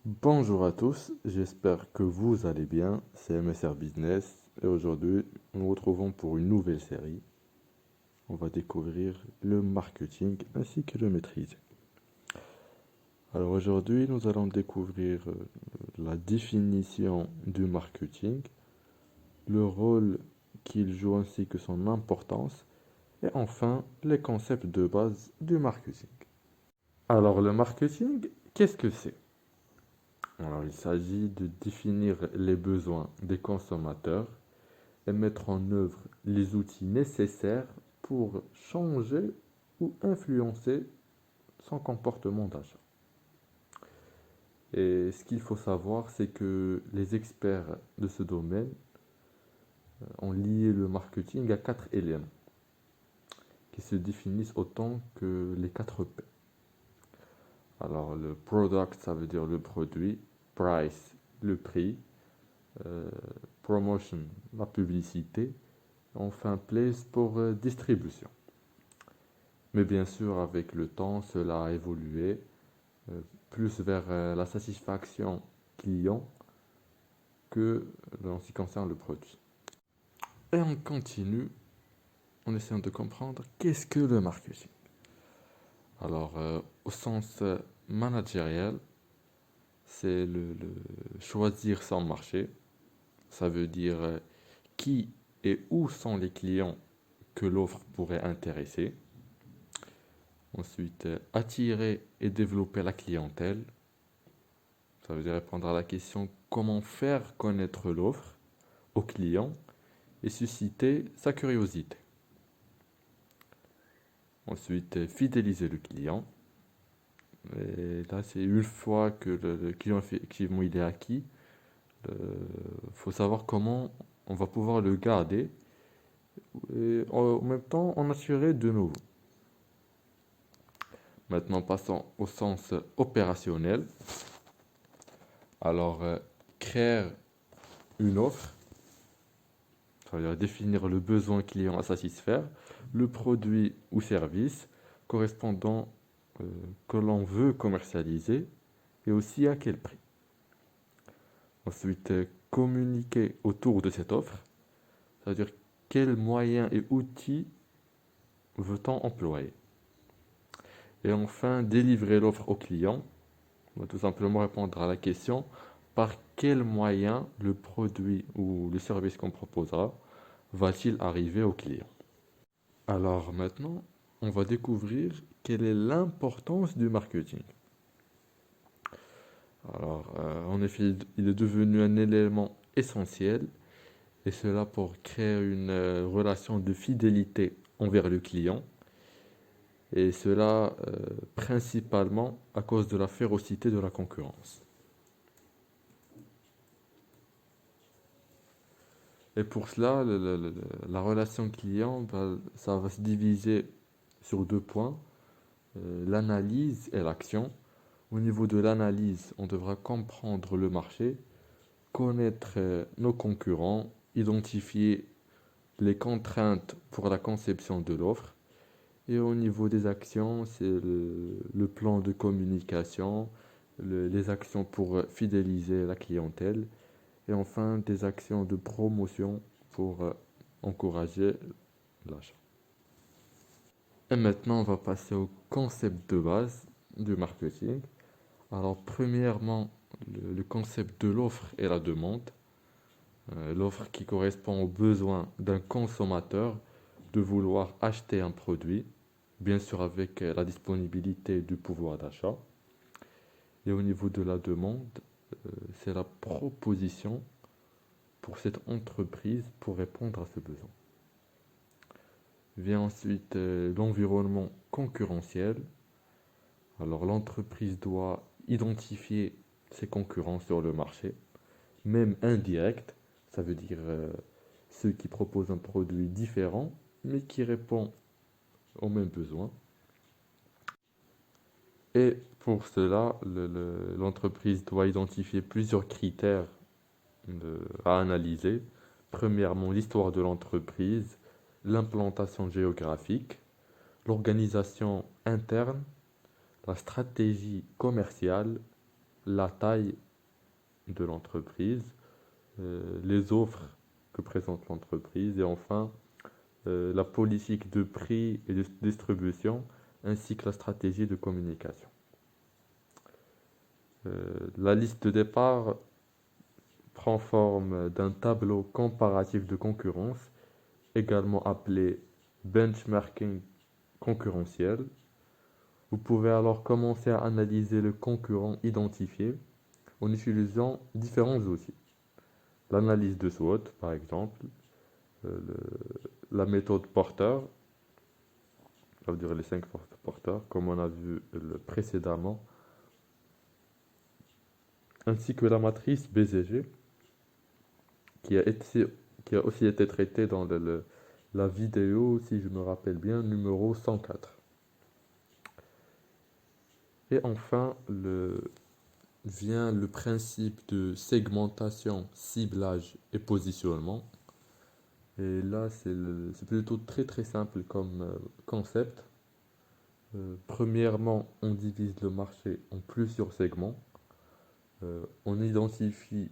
Bonjour à tous, j'espère que vous allez bien, c'est MSR Business et aujourd'hui nous nous retrouvons pour une nouvelle série. On va découvrir le marketing ainsi que le maîtriser. Alors aujourd'hui nous allons découvrir la définition du marketing, le rôle qu'il joue ainsi que son importance et enfin les concepts de base du marketing. Alors le marketing, qu'est-ce que c'est? Alors, il s'agit de définir les besoins des consommateurs et mettre en œuvre les outils nécessaires pour changer ou influencer son comportement d'achat. Et ce qu'il faut savoir, c'est que les experts de ce domaine ont lié le marketing à quatre éléments qui se définissent autant que les quatre P. Alors, le product, ça veut dire le produit, price, le prix, euh, promotion, la publicité, enfin place pour distribution. Mais bien sûr, avec le temps, cela a évolué euh, plus vers la satisfaction client que en ce qui concerne le produit. Et on continue en essayant de comprendre qu'est-ce que le marketing. Alors, au sens managériel, c'est choisir son marché. Ça veut dire qui et où sont les clients que l'offre pourrait intéresser. Ensuite, attirer et développer la clientèle. Ça veut dire répondre à la question comment faire connaître l'offre au client et susciter sa curiosité. Ensuite, fidéliser le client. Et là, c'est une fois que le client effectivement il est acquis, il faut savoir comment on va pouvoir le garder et en même temps en assurer de nouveau. Maintenant, passons au sens opérationnel. Alors, créer une offre, ça veut dire définir le besoin client à satisfaire, le produit ou service correspondant euh, que l'on veut commercialiser et aussi à quel prix. Ensuite, communiquer autour de cette offre, c'est-à-dire quels moyens et outils veut-on employer. Et enfin, délivrer l'offre au client, on va tout simplement répondre à la question par quels moyens le produit ou le service qu'on proposera va-t-il arriver au client. Alors maintenant, on va découvrir quelle est l'importance du marketing. Alors, en effet, il est devenu un élément essentiel, et cela pour créer une relation de fidélité envers le client, et cela principalement à cause de la férocité de la concurrence. Et pour cela, la relation client, ça va se diviser sur deux points, l'analyse et l'action. Au niveau de l'analyse, on devra comprendre le marché, connaître nos concurrents, identifier les contraintes pour la conception de l'offre. Et au niveau des actions, c'est le plan de communication, les actions pour fidéliser la clientèle et enfin des actions de promotion pour encourager l'achat. Et maintenant, on va passer au concept de base du marketing. Alors, premièrement, le concept de l'offre et la demande. L'offre qui correspond aux besoins d'un consommateur de vouloir acheter un produit, bien sûr avec la disponibilité du pouvoir d'achat. Et au niveau de la demande, c'est la proposition pour cette entreprise pour répondre à ce besoin. Vient ensuite l'environnement concurrentiel. Alors l'entreprise doit identifier ses concurrents sur le marché, même indirect, ça veut dire ceux qui proposent un produit différent, mais qui répond aux mêmes besoins. Et pour cela, l'entreprise doit identifier plusieurs critères à analyser. Premièrement, l'histoire de l'entreprise, l'implantation géographique, l'organisation interne, la stratégie commerciale la taille de l'entreprise, les offres que présente l'entreprise et enfin la politique de prix et de distribution ainsi que la stratégie de communication. La liste de départ prend forme d'un tableau comparatif de concurrence, également appelé benchmarking concurrentiel. Vous pouvez alors commencer à analyser le concurrent identifié en utilisant différents outils. L'analyse de SWOT, par exemple, la méthode Porter, ça veut dire les 5 forces porteurs, comme on a vu précédemment, ainsi que la matrice BCG, qui a, été, qui a aussi été traitée dans la vidéo, si je me rappelle bien, numéro 104. Et enfin, vient le principe de segmentation, ciblage et positionnement. Et là, c'est plutôt très très simple comme concept. Premièrement, on divise le marché en plusieurs segments. On identifie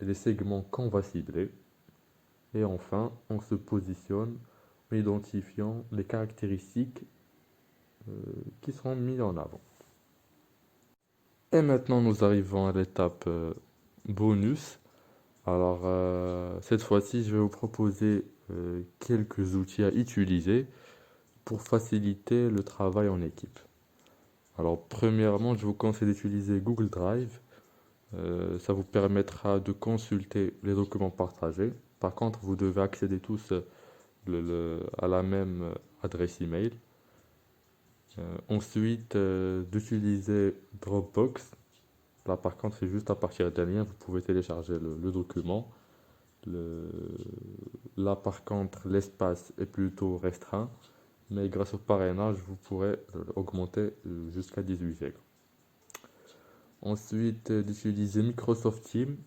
les segments qu'on va cibler. Et enfin, on se positionne en identifiant les caractéristiques euh, qui seront mises en avant. Et maintenant, nous arrivons à l'étape bonus. Alors, cette fois-ci, je vais vous proposer quelques outils à utiliser pour faciliter le travail en équipe. Alors, premièrement, je vous conseille d'utiliser Google Drive. Ça vous permettra de consulter les documents partagés. Par contre, vous devez accéder tous à la même adresse email. Ensuite, d'utiliser Dropbox. Là, par contre, c'est juste à partir d'un lien, vous pouvez télécharger le document. Le- Là, par contre, l'espace est plutôt restreint, mais grâce au parrainage, vous pourrez augmenter jusqu'à 18 gigs. Ensuite, d'utiliser Microsoft Teams,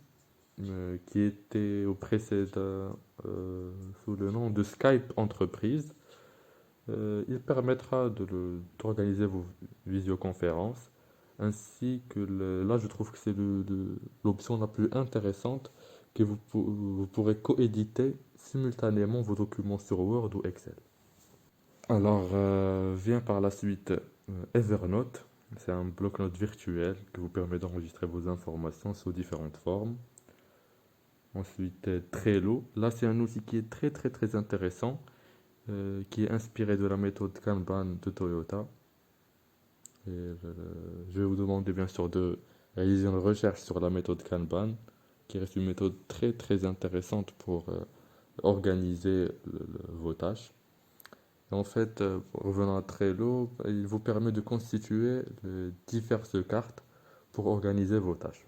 qui était au précédent sous le nom de Skype Entreprise. Il permettra d'organiser vos visioconférences, ainsi que là je trouve que c'est l'option la plus intéressante, que vous pourrez coéditer simultanément vos documents sur Word ou Excel. Alors vient par la suite Evernote. C'est un bloc-notes virtuel qui vous permet d'enregistrer vos informations sous différentes formes. Ensuite, Trello. Là, c'est un outil qui est très très très intéressant, qui est inspiré de la méthode Kanban de Toyota. Et je vais vous demander bien sûr de réaliser une recherche sur la méthode Kanban, qui reste une méthode très très intéressante pour organiser vos tâches. Et en fait, revenant à Trello, il vous permet de constituer diverses cartes pour organiser vos tâches.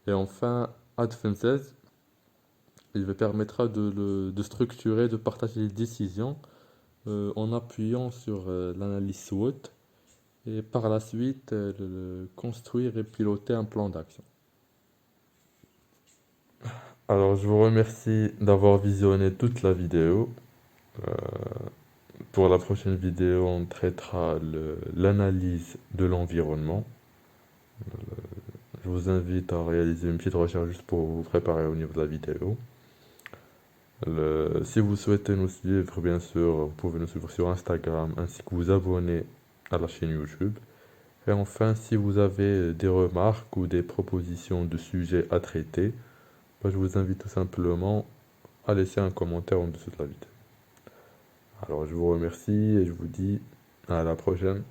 Et enfin, AdFences, il vous permettra de structurer, de partager les décisions en appuyant sur l'analyse SWOT et par la suite construire et piloter un plan d'action. Alors, je vous remercie d'avoir visionné toute la vidéo. Euh, pour la prochaine vidéo, on traitera l'analyse de l'environnement. Je vous invite à réaliser une petite recherche juste pour vous préparer au niveau de la vidéo. Si vous souhaitez nous suivre, bien sûr, vous pouvez nous suivre sur Instagram ainsi que vous abonner à la chaîne YouTube. Et enfin, si vous avez des remarques ou des propositions de sujets à traiter, je vous invite tout simplement à laisser un commentaire en dessous de la vidéo. Alors, je vous remercie et je vous dis à la prochaine.